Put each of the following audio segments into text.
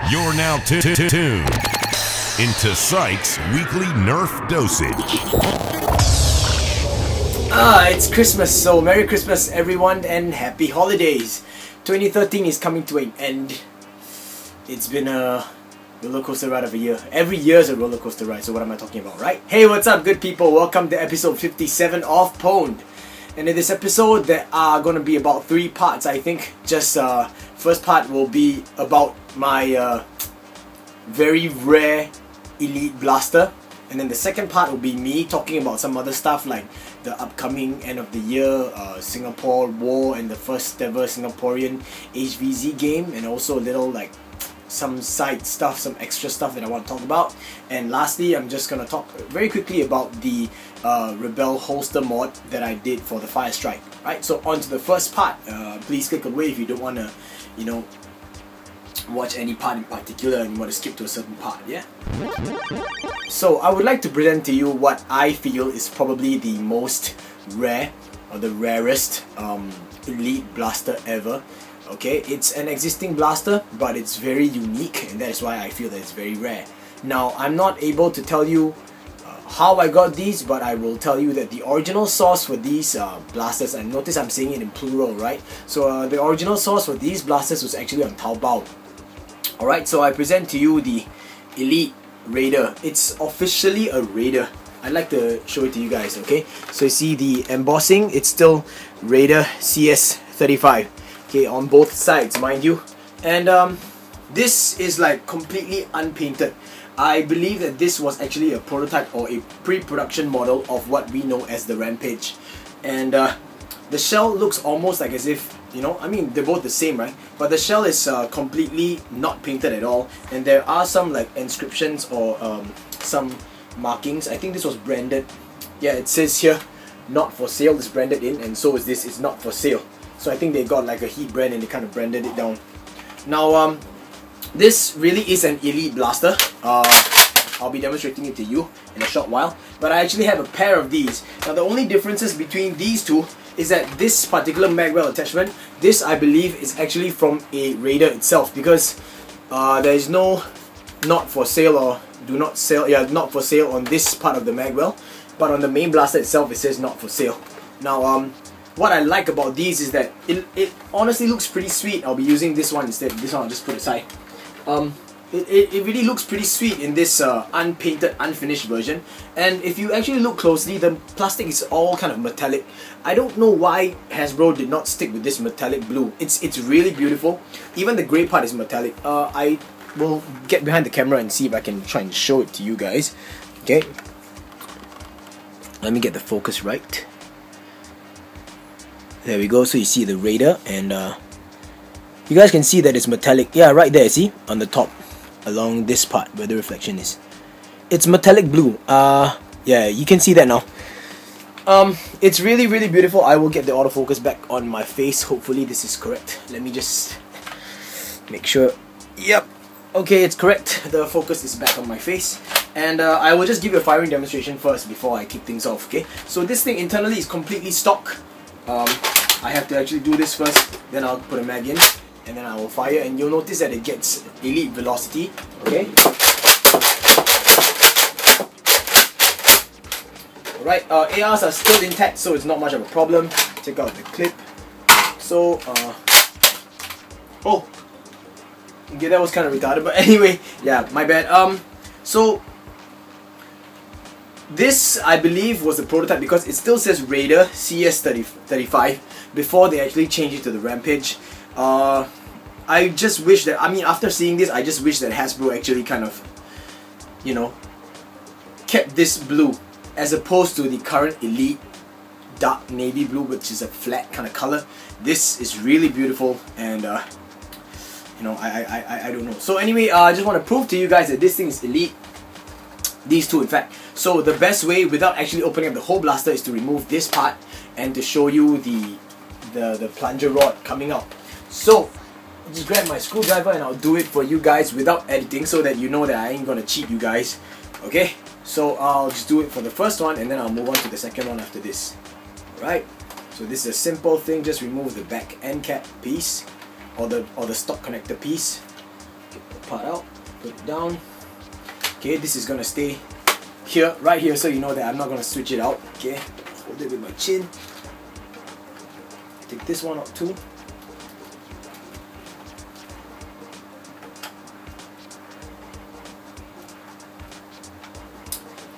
You're now tuned into Psych's weekly Nerf dosage. It's Christmas, so Merry Christmas everyone and Happy Holidays. 2013 is coming to an end. It's been a roller coaster ride of a year. Every year is a roller coaster ride, so what am I talking about, right? Hey, what's up good people? Welcome to episode 57 of PWND. And in this episode, there are going to be about 3 parts, I think. Just first part will be about my very rare Elite Blaster. And then the second part will be me talking about some other stuff like the upcoming end of the year Singapore War and the first ever Singaporean HVZ game, and also a little like some side stuff, some extra stuff that I want to talk about. And lastly, I'm just gonna talk very quickly about the Rebel holster mod that I did for the Firestrike. Right, so on to the first part. Please click away if you don't want to, you know, watch any part in particular and you want to skip to a certain part, yeah? So I would like to present to you what I feel is probably the most rare or the rarest Elite Blaster ever. Okay, it's an existing blaster, but it's very unique, and that is why I feel that it's very rare. Now, I'm not able to tell you how I got these, but I will tell you that the original source for these blasters, and notice I'm saying it in plural, right? So the original source for these blasters was actually on Taobao. Alright, so I present to you the Elite Raider. It's officially a Raider. I'd like to show it to you guys, okay? So you see the embossing, it's still Raider CS35. Okay, on both sides, mind you. And this is like completely unpainted. I believe that this was actually a prototype or a pre-production model of what we know as the Rampage. And the shell looks almost like as if, you know, I mean, they're both the same, right? But the shell is completely not painted at all. And there are some like inscriptions or some markings. I think this was branded. Yeah, it says here, not for sale. It's branded in, and so is this. It's not for sale. So I think they got like a heat brand and they kind of branded it down. Now, this really is an Elite Blaster. I'll be demonstrating it to you in a short while. But I actually have a pair of these. Now, the only differences between these two is that this particular magwell attachment, this I believe is actually from a Raider itself, because there is no not for sale or do not sell, yeah, not for sale on this part of the magwell, but on the main blaster itself it says not for sale. Now, what I like about these is that it honestly looks pretty sweet. I'll be using this one instead. This one I'll just put aside. It really looks pretty sweet in this unpainted, unfinished version. And if you actually look closely, the plastic is all kind of metallic. I don't know why Hasbro did not stick with this metallic blue. It's really beautiful. Even the grey part is metallic. I will get behind the camera and see if I can try and show it to you guys. Okay. Let me get the focus right. There we go. So you see the Raider, and you guys can see that it's metallic. Yeah, right there, see? On the top, along this part where the reflection is. It's metallic blue. Yeah, you can see that now. It's really, really beautiful. I will get the autofocus back on my face. Hopefully this is correct. Let me just make sure. Yep. Okay, it's correct. The focus is back on my face. And I will just give you a firing demonstration first before I kick things off, okay? So this thing internally is completely stock. I have to actually do this first, then I'll put a mag in, and then I will fire, and you'll notice that it gets elite velocity, okay? Alright, ARs are still intact, so it's not much of a problem. Check out the clip. So, oh! Okay, that was kind of retarded, but anyway, yeah, my bad. So, this, I believe, was the prototype because it still says Raider CS35 before they actually changed it to the Rampage. I just wish that, I mean, after seeing this, I just wish that Hasbro actually kind of, you know, kept this blue as opposed to the current Elite dark navy blue, which is a flat kind of color. This is really beautiful, and you know, I don't know. So anyway, I just want to prove to you guys that this thing is Elite. These two, in fact. So the best way, without actually opening up the whole blaster, is to remove this part and to show you the plunger rod coming out. So just grab my screwdriver and I'll do it for you guys without editing, so that you know that I ain't gonna cheat you guys. Okay, so I'll just do it for the first one and then I'll move on to the second one after this. Alright, so this is a simple thing. Just remove the back end cap piece or the stock connector piece. part out, put it down. Okay, this is gonna stay here, right here, so you know that I'm not gonna switch it out. Okay, hold it with my chin. Take this one out too.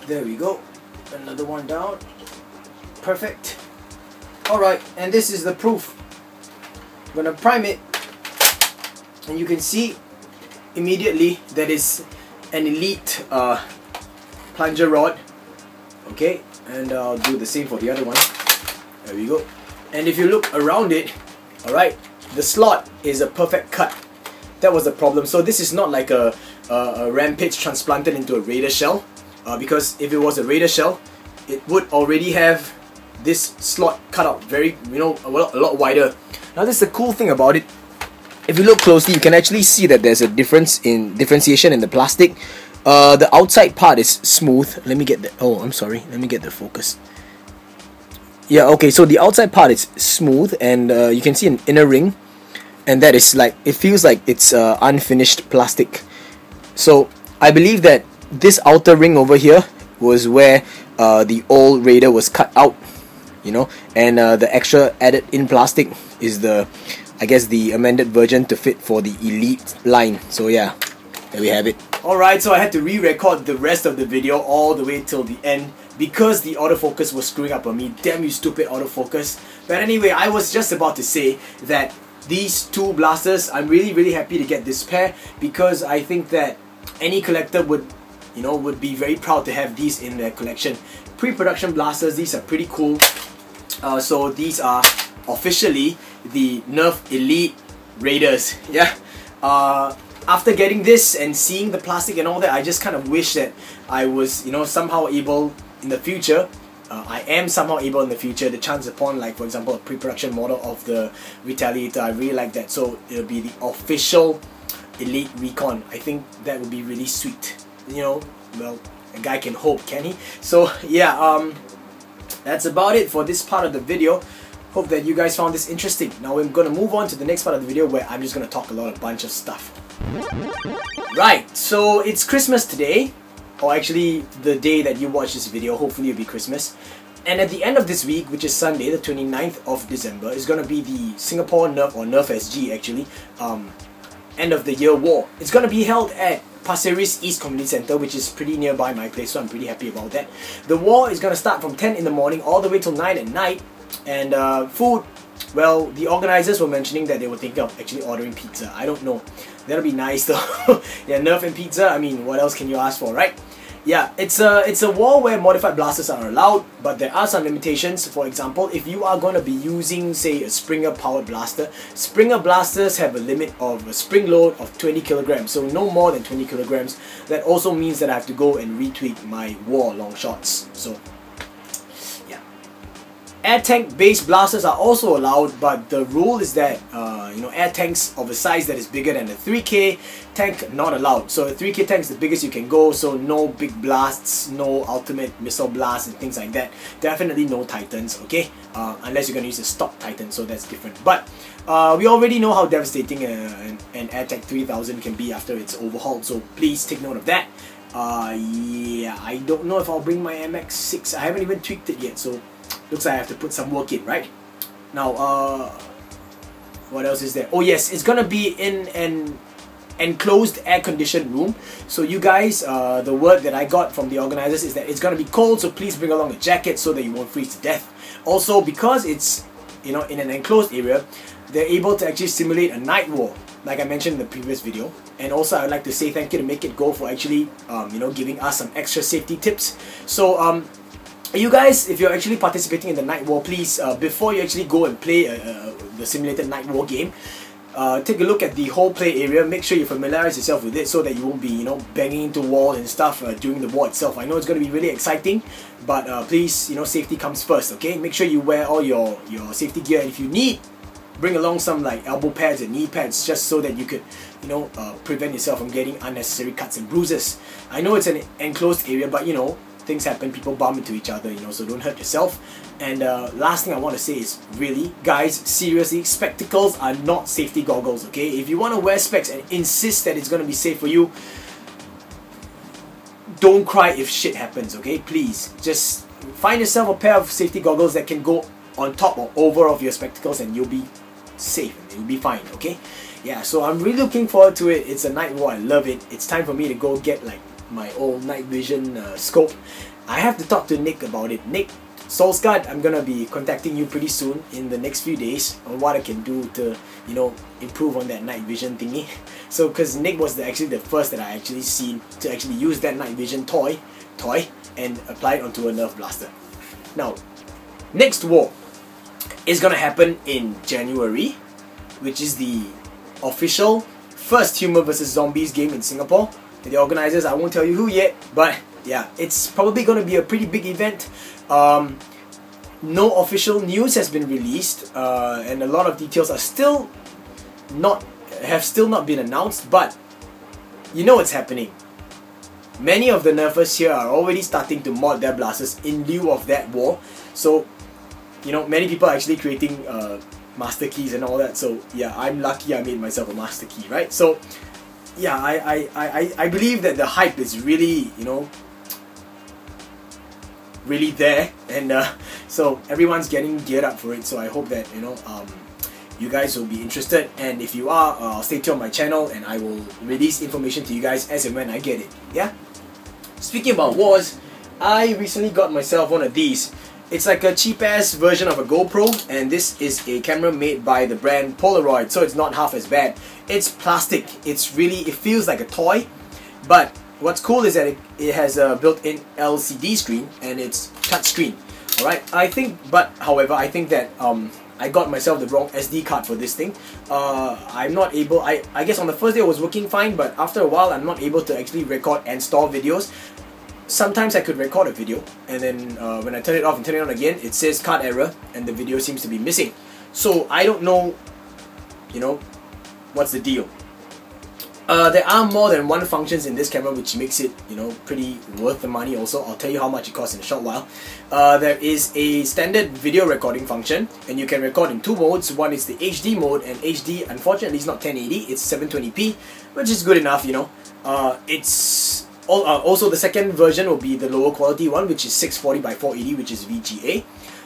There we go. Another one down. Perfect. Alright, and this is the proof. I'm gonna prime it, and you can see immediately that is an Elite plunger rod. Okay, and I'll do the same for the other one. There we go. And if you look around it, alright, the slot is a perfect cut. That was the problem. So this is not like a Rampage transplanted into a Raider shell, because if it was a Raider shell, it would already have this slot cut out very, a lot wider. Now this is the cool thing about it. If you look closely, you can actually see that there's a differentiation in the plastic. The outside part is smooth. Let me get the, oh, I'm sorry, let me get the focus. Yeah, okay, so the outside part is smooth, and you can see an inner ring, and that is like, it feels like it's unfinished plastic. So I believe that this outer ring over here was where the old Raider was cut out, and the extra added in plastic is the, I guess, the amended version to fit for the Elite line. So yeah, there we have it. Alright, so I had to re-record the rest of the video all the way till the end because the autofocus was screwing up on me. Damn you stupid autofocus. But anyway, I was just about to say that these two blasters, I'm really happy to get this pair, because I think that any collector would be very proud to have these in their collection. Pre-production blasters, these are pretty cool. So these are officially the Nerf Elite Raiders. Yeah. After getting this and seeing the plastic and all that, I just kind of wish that I was, somehow able in the future. I am somehow able in the future to chance upon, like for example, a pre-production model of the Retaliator. I really like that. So it'll be the official Elite Recon. I think that would be really sweet. Well, a guy can hope, can he? So yeah, that's about it for this part of the video. Hope that you guys found this interesting. Now we're going to move on to the next part of the video, where I'm just going to talk a bunch of stuff. Right, so it's Christmas today, or actually the day that you watch this video. Hopefully it'll be Christmas. And at the end of this week, which is Sunday, the 29th of December, is going to be the Singapore Nerf, or NerfSG actually, end of the year war. It's going to be held at Pasir Ris East Community Centre, which is pretty nearby my place, so I'm pretty happy about that. The war is going to start from 10 in the morning all the way till 9 at night. And food, well, the organizers were mentioning that they were thinking of actually ordering pizza. I don't know. That'll be nice though. Yeah, Nerf and pizza, I mean, what else can you ask for, right? Yeah, it's a war where modified blasters are allowed, but there are some limitations. For example, if you are going to be using, say, a Springer powered blaster, Springer blasters have a limit of a spring load of 20 kilograms, so no more than 20 kilograms. That also means that I have to go and retweak my war long shots. So air tank based blasters are also allowed, but the rule is that air tanks of a size that is bigger than a 3K tank not allowed. So a 3K tank is the biggest you can go, so no big blasts, no ultimate missile blasts and things like that. Definitely no Titans, okay? Unless you're going to use a stock Titan, so that's different. But we already know how devastating an air tank 3000 can be after it's overhauled, so please take note of that. Yeah, I don't know if I'll bring my MX6. I haven't even tweaked it yet, so looks like I have to put some work in, right? Now, what else is there? Oh yes, it's gonna be in an enclosed air-conditioned room. So you guys, the word that I got from the organizers is that it's gonna be cold, so please bring along a jacket so that you won't freeze to death. Also, because it's in an enclosed area, they're able to actually simulate a night war, like I mentioned in the previous video. And also, I'd like to say thank you to Make It Go for actually, giving us some extra safety tips. So, you guys, if you're actually participating in the Night War, please, before you actually go and play the simulated Night War game, take a look at the whole play area. Make sure you familiarize yourself with it so that you won't be, banging into walls and stuff during the war itself. I know it's going to be really exciting, but please, safety comes first, okay? Make sure you wear all your safety gear, and if you need, bring along some like elbow pads and knee pads, just so that you could, prevent yourself from getting unnecessary cuts and bruises. I know it's an enclosed area, but things happen, people bump into each other, you know, so don't hurt yourself. And last thing I want to say is, really, guys, seriously, spectacles are not safety goggles, okay? If you want to wear specs and insist that it's going to be safe for you, don't cry if shit happens, okay? Please, just find yourself a pair of safety goggles that can go on top or over of your spectacles and you'll be safe and you'll be fine, okay? Yeah, so I'm really looking forward to it. It's a night war, I love it. It's time for me to go get like my old night vision scope. I have to talk to Nick about it. Nick Solskjaer, I'm gonna be contacting you pretty soon in the next few days on what I can do to, you know, improve on that night vision thingy. So, because Nick was actually the first that I actually seen to actually use that night vision toy and apply it onto a Nerf blaster. Now, next war is gonna happen in January, which is the official first human versus zombies game in Singapore. The organizers, I won't tell you who yet, but yeah, it's probably gonna be a pretty big event. No official news has been released, and a lot of details are still not been announced, but you know what's happening. Many of the nerfers here are already starting to mod their blasters in lieu of that war. So, you know, many people are actually creating master keys and all that. So yeah, I'm lucky I made myself a master key, right? So yeah, I believe that the hype is really, you know, really there, and so everyone's getting geared up for it. So I hope that, you know, you guys will be interested, and if you are, stay tuned on my channel and I will release information to you guys as and when I get it. Yeah. Speaking about wars, I recently got myself one of these. It's like a cheap ass version of a GoPro, and this is a camera made by the brand Polaroid, so it's not half as bad. It's plastic. It's really, it feels like a toy, but what's cool is that it has a built-in LCD screen and it's touchscreen. Alright, however, I think that I got myself the wrong SD card for this thing. I'm not able, I guess on the first day it was working fine, but after a while I'm not able to actually record and store videos. Sometimes I could record a video, and then when I turn it off and turn it on again, it says card error and the video seems to be missing. So I don't know, you know, what's the deal. There are more than one functions in this camera, which makes it, you know, pretty worth the money also. I'll tell you how much it costs in a short while. There is a standard video recording function, and you can record in two modes. One is the HD mode, and HD unfortunately is not 1080, it's 720p, which is good enough, you know. It's also the second version will be the lower quality one, which is 640 by 480, which is VGA.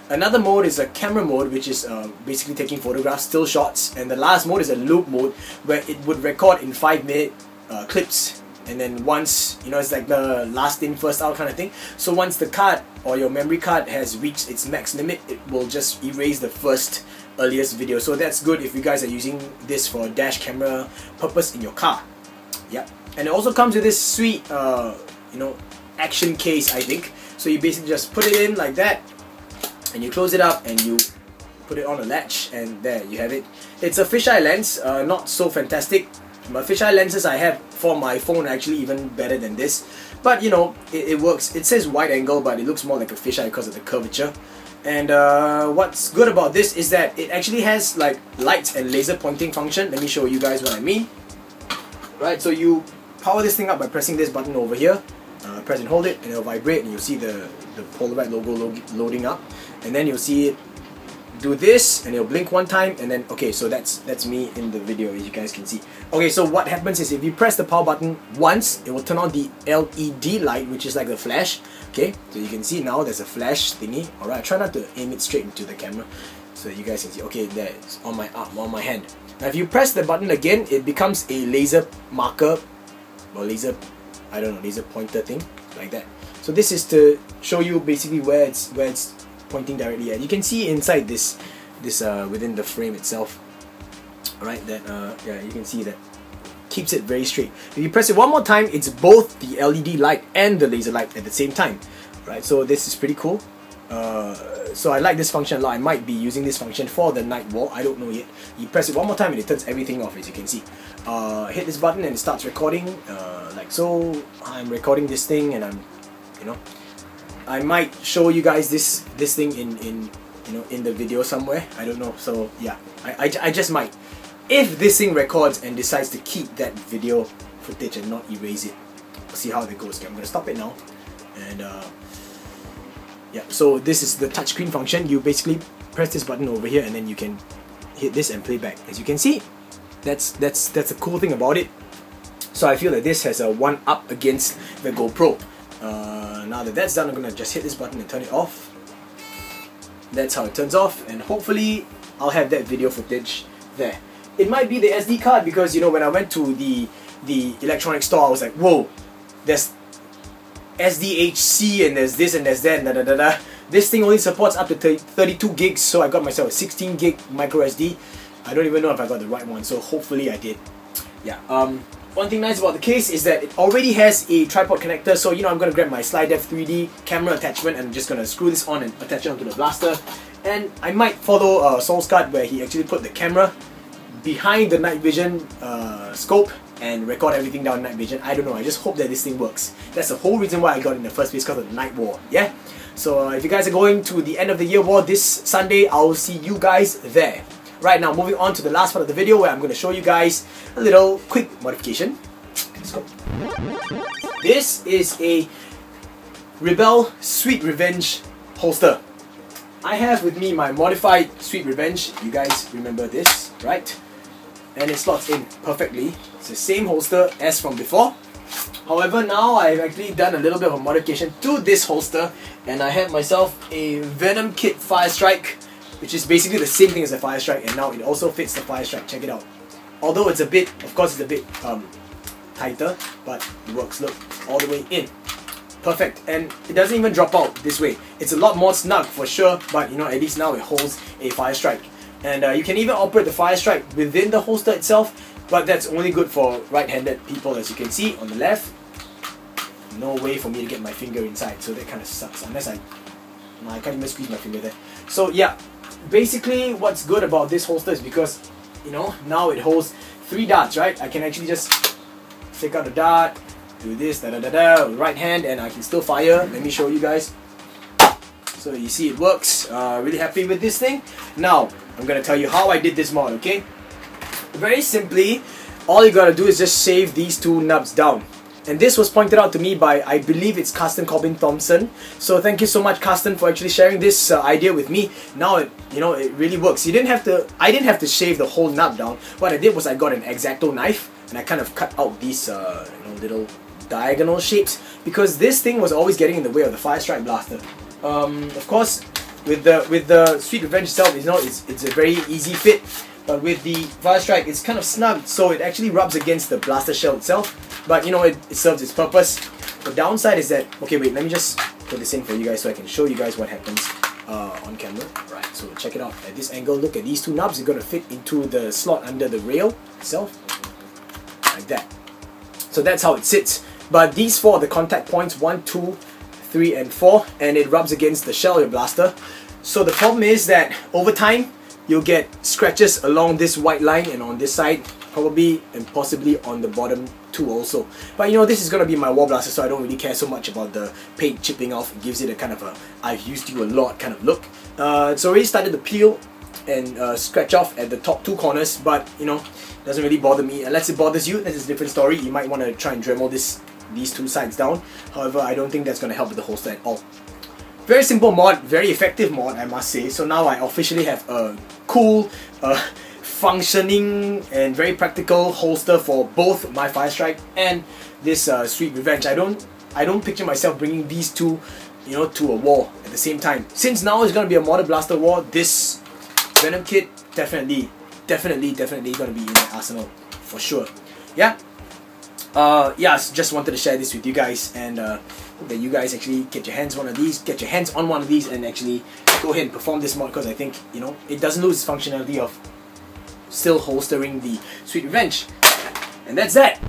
Another mode is a camera mode, which is basically taking photographs, still shots, and the last mode is a loop mode, where it would record in 5-minute clips, and then once, you know, it's like the last in first out kind of thing. So once the card or your memory card has reached its max limit, it will just erase the earliest video. So that's good if you guys are using this for dash camera purpose in your car. Yeah, and it also comes with this sweet, you know, action case, I think. So you basically just put it in like that, and you close it up and you put it on a latch, and there you have it. It's a fisheye lens, not so fantastic. My fisheye lenses I have for my phone are actually even better than this, but you know, it works. It says wide angle, but it looks more like a fisheye because of the curvature. And what's good about this is that it actually has like lights and laser pointing function. Let me show you guys what I mean. Right, so you power this thing up by pressing this button over here. Press and hold it, and it'll vibrate, and you'll see the Polaroid logo loading up, and then you'll see it do this, and it'll blink one time, and then okay, so that's me in the video, as you guys can see. Okay, so what happens is if you press the power button once, it will turn on the LED light, which is like the flash. Okay, so you can see now there's a flash thingy. Alright, try not to aim it straight into the camera so you guys can see. Okay, there, it's on my arm, on my hand. Now if you press the button again, it becomes a laser marker, or laser, I don't know, laser pointer thing, like that. So this is to show you basically where it's pointing directly at. You can see inside this within the frame itself. Alright, that yeah, you can see that keeps it very straight. If you press it one more time, it's both the LED light and the laser light at the same time. Right, so this is pretty cool. So I like this function a lot. I might be using this function for the night wall, I don't know yet. You press it one more time and it turns everything off, as you can see. Hit this button and it starts recording, like so. I'm recording this thing, and I'm, you know, I might show you guys this thing in you know, in the video somewhere, I don't know. So yeah, I just might, if this thing records and decides to keep that video footage and not erase it. We'll see how that goes. Okay, I'm gonna stop it now. And yeah, so this is the touchscreen function. You basically press this button over here and then you can hit this and play back. As you can see, that's a cool thing about it. So I feel that this has a one up against the GoPro. Now that that's done, I'm gonna just hit this button and turn it off. That's how it turns off, and hopefully I'll have that video footage there. It might be the SD card because, you know, when I went to the electronic store, I was like, whoa, there's SDHC and there's this and there's that and da da da da. This thing only supports up to 32 gigs, so I got myself a 16 gig micro SD. I don't even know if I got the right one, so hopefully I did. Yeah. One thing nice about the case is that it already has a tripod connector, so you know I'm gonna grab my Slydev 3D camera attachment and I'm just gonna screw this on and attach it onto the blaster. And I might follow Saul's card where he actually put the camera behind the night vision scope and record everything down night vision. I don't know, I just hope that this thing works. That's the whole reason why I got it in the first place, because of the night war. Yeah? So if you guys are going to the end of the year war this Sunday, I'll see you guys there. Right now, moving on to the last part of the video where I'm going to show you guys a little quick modification. Let's go. This is a Rebel Sweet Revenge holster. I have with me my modified Sweet Revenge. You guys remember this, right? And it slots in perfectly. It's the same holster as from before. However, now I've actually done a little bit of a modification to this holster, and I have myself a Venom Kit Firestrike, which is basically the same thing as the Firestrike, and now it also fits the Firestrike. Check it out. Although it's a bit, of course it's a bit tighter, but it works. Look, all the way in. Perfect. And it doesn't even drop out this way. It's a lot more snug for sure, but you know, at least now it holds a Firestrike. And you can even operate the Firestrike within the holster itself, but that's only good for right-handed people, as you can see on the left. No way for me to get my finger inside, so that kind of sucks, unless I can't even squeeze my finger there. So yeah, basically what's good about this holster is because, you know, now it holds 3 darts, right? I can actually just take out the dart, do this, da da da da, right hand, and I can still fire. Let me show you guys. So you see it works. Really happy with this thing. Now, I'm gonna tell you how I did this mod, okay? Very simply, all you gotta do is just shave these 2 nubs down. And this was pointed out to me by, I believe it's Carsten Corbin Thompson. So thank you so much, Carsten, for actually sharing this idea with me. Now it really works. I didn't have to shave the whole nub down. What I did was I got an X-Acto knife and I kind of cut out these little diagonal shapes, because this thing was always getting in the way of the Firestrike blaster. Of course, with the Sweet Revenge itself, you know, it's a very easy fit. But with the Firestrike, it's kind of snug, so it actually rubs against the blaster shell itself. But you know, it serves its purpose. The downside is that, okay, wait, let me just put this in for you guys so I can show you guys what happens on camera. Right, so check it out. At this angle, look at these 2 knobs. They're going to fit into the slot under the rail itself, like that. So that's how it sits. But these 4 are the contact points, 1, 2, 3, and 4, and it rubs against the shell of your blaster. So the problem is that over time, you'll get scratches along this white line and on this side, probably and possibly on the bottom too also. But you know, this is going to be my war blaster, so I don't really care so much about the paint chipping off. It gives it a kind of a I've used you a lot kind of look. It's already started to peel and scratch off at the top 2 corners, but you know, it doesn't really bother me. Unless it bothers you, that's a different story. You might want to try and Dremel these 2 sides down. However, I don't think that's going to help with the holster at all. Very simple mod, very effective mod, I must say. So now I officially have a cool, functioning and very practical holster for both my Firestrike and this Sweet Revenge. I don't picture myself bringing these 2, you know, to a war at the same time. Since now it's going to be a modern blaster war, this Venom kit definitely going to be in my arsenal for sure. Yeah. Yeah, just wanted to share this with you guys, and hope that you guys actually get your hands on one of these and actually go ahead and perform this mod, because I think, you know, it doesn't lose its functionality of still holstering the Sweet Revenge. And that's that.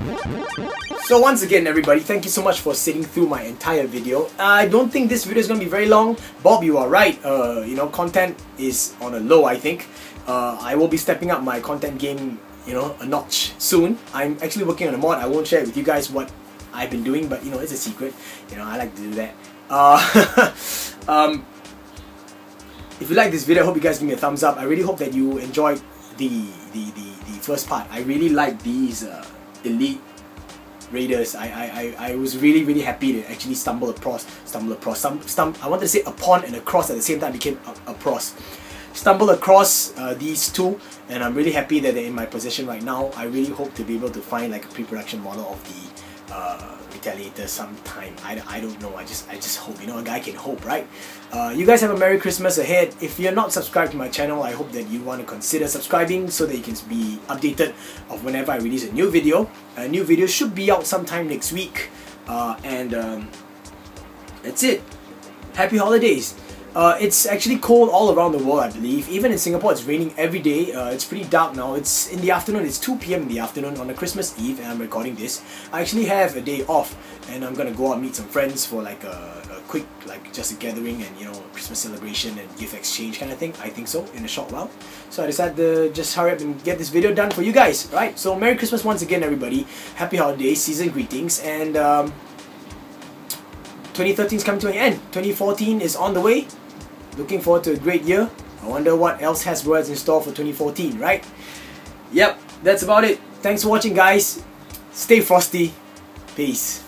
So once again, everybody, thank you so much for sitting through my entire video. I don't think this video is going to be very long. Bob, you are right. You know, content is on a low, I think. I will be stepping up my content game, you know, a notch soon. I'm actually working on a mod. I won't share with you guys what I've been doing, but you know, it's a secret. You know, I like to do that. If you like this video, I hope you guys give me a thumbs up. I really hope that you enjoyed the first part. I really like these Elite Raiders. I was really happy to actually stumble upon and across at the same time became stumble across these two, and I'm really happy that they're in my possession right now. I really hope to be able to find like a pre-production model of the Retaliator sometime. I don't know, I just hope, you know, a guy can hope, right? You guys have a Merry Christmas ahead. If you're not subscribed to my channel, I hope that you want to consider subscribing so that you can be updated of whenever I release a new video. A new video should be out sometime next week, and that's it. Happy holidays. It's actually cold all around the world, I believe. Even in Singapore, it's raining every day. It's pretty dark now. It's in the afternoon. It's 2 PM in the afternoon on a Christmas Eve, and I'm recording this. I actually have a day off, and I'm gonna go out and meet some friends for like a quick, like just a gathering and, you know, Christmas celebration and gift exchange kind of thing. I think so, in a short while. So I decided to just hurry up and get this video done for you guys. Right? So Merry Christmas once again, everybody. Happy holidays, season greetings, and 2013 is coming to an end. 2014 is on the way. Looking forward to a great year. I wonder what else Hasbro has in store for 2014, right? Yep, that's about it. Thanks for watching, guys. Stay frosty. Peace.